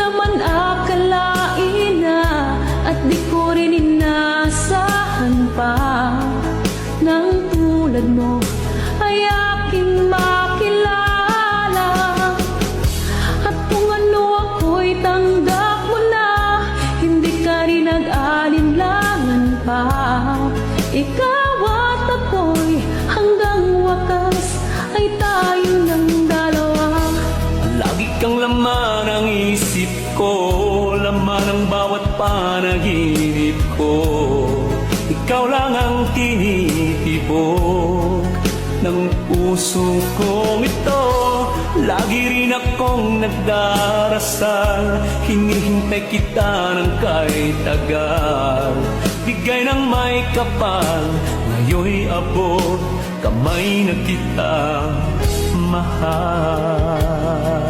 naman akalain na, at di ko rin inasahan pa, nang tulad mo ay aking makilala. At kung ano ako'y tanggap mo na, hindi ka rin nag-alinlangan pa. Ikaw at ako'y hanggang wakas ay tayo ng dalawa. Lagi kang laman ang isip ko, laman ang bawat panaginip ko. Ikaw lang ang tinitibok ng puso kong ito. Lagi rin akong nagdarasal, hinihintay kita ng kahit tagal. Bigay ng may kapal, ngayon'y abot kamay na kita mahal.